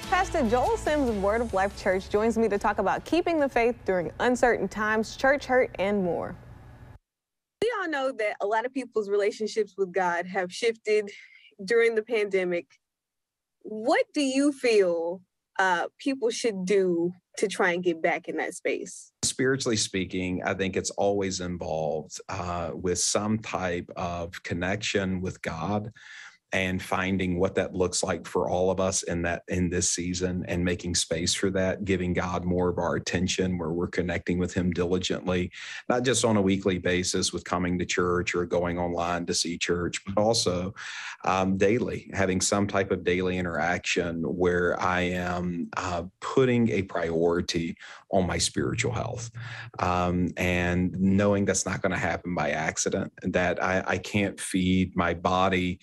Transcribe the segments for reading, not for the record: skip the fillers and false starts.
Pastor Joel Sims of Word of Life Church joins me to talk about keeping the faith during uncertain times, church hurt, and more. We all know that a lot of people's relationships with God have shifted during the pandemic. What do you feel people should do to try and get back in that space? Spiritually speaking, I think it's always involved with some type of connection with God and finding what that looks like for all of us in this season and making space for that, giving God more of our attention where we're connecting with him diligently, not just on a weekly basis with coming to church or going online to see church, but also daily, having some type of daily interaction where I am putting a priority on my spiritual health and knowing that's not going to happen by accident, that I can't feed my body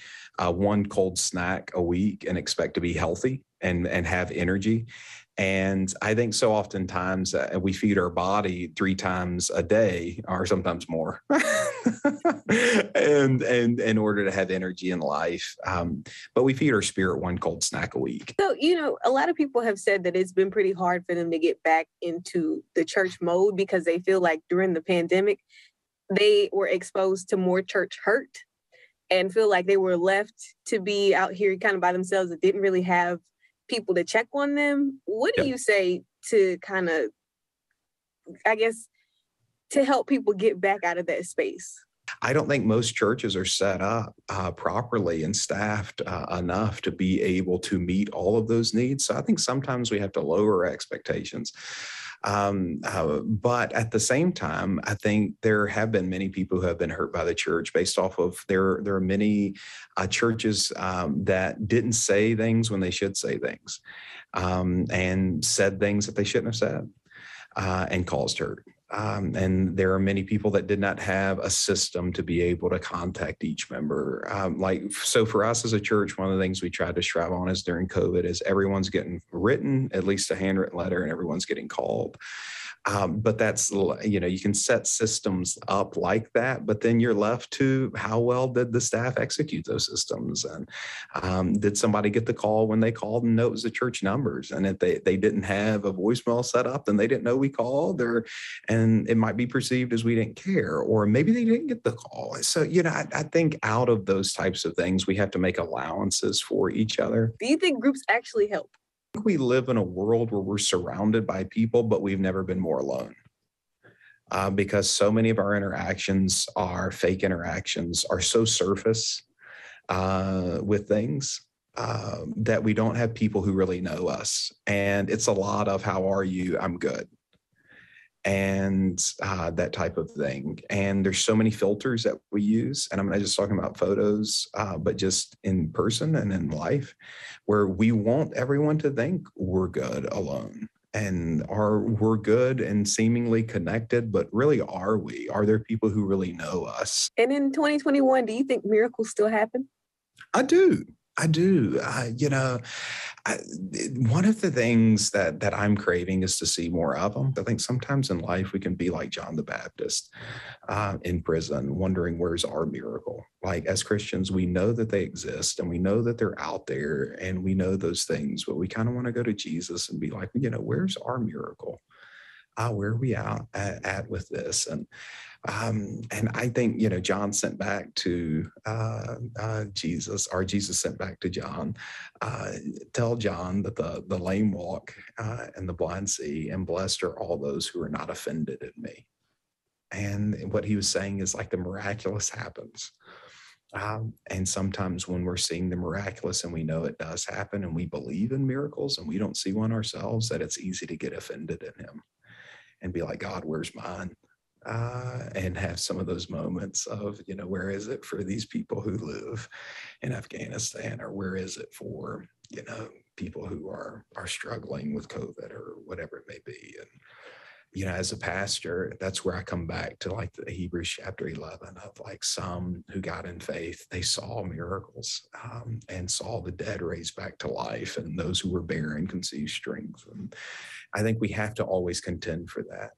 one cold snack a week and expect to be healthy and have energy. And I think so oftentimes we feed our body 3 times a day or sometimes more and in order to have energy in life. But we feed our spirit one cold snack a week. So, a lot of people have said that it's been pretty hard for them to get back into the church mode because they feel like during the pandemic, they were exposed to more church hurt and feel like they were left to be out here kind of by themselves that didn't really have people to check on them. What do you say to kind of, I guess, to help people get back out of that space? I don't think most churches are set up properly and staffed enough to be able to meet all of those needs. So I think sometimes we have to lower expectations. But at the same time, I think there have been many people who have been hurt by the church based off of there are many churches that didn't say things when they should say things and said things that they shouldn't have said and caused hurt. And there are many people that did not have a system to be able to contact each member. So for us as a church, one of the things we tried to strive on is during COVID is everyone's getting written, at least a handwritten letter, and everyone's getting called. But that's, you can set systems up like that, but then you're left to how well did the staff execute those systems? And did somebody get the call when they called and know it was the church numbers? And if they didn't have a voicemail set up, then they didn't know we called, and it might be perceived as we didn't care, or maybe they didn't get the call. So, I think out of those types of things, we have to make allowances for each other. Do you think groups actually help? We live in a world where we're surrounded by people, but we've never been more alone because so many of our interactions are fake interactions, are so surface with things that we don't have people who really know us. And it's a lot of, how are you? I'm good. And that type of thing. And there's so many filters that we use. And I'm not just talking about photos, but just in person and in life, where we want everyone to think we're good alone and we're good and seemingly connected, but really are we? Are there people who really know us? And in 2021, do you think miracles still happen? I do. One of the things that I'm craving is to see more of them. I think sometimes in life we can be like John the Baptist in prison, wondering where's our miracle. Like as Christians, we know that they exist and we know that they're out there and we know those things, but we kind of want to go to Jesus and be like, where's our miracle? Where are we at with this? And I think, John sent back to Jesus, or Jesus sent back to John, tell John that the lame walk and the blind see, and blessed are all those who are not offended at me. And what he was saying is like the miraculous happens. And sometimes when we're seeing the miraculous and we know it does happen and we believe in miracles and we don't see one ourselves, that it's easy to get offended in him and be like, God, where's mine? And have some of those moments of, where is it for these people who live in Afghanistan, or where is it for, people who are struggling with COVID or whatever it may be. And, as a pastor, that's where I come back to like the Hebrews chapter 11 of like some who got in faith, they saw miracles and saw the dead raised back to life and those who were barren conceived strength. And I think we have to always contend for that.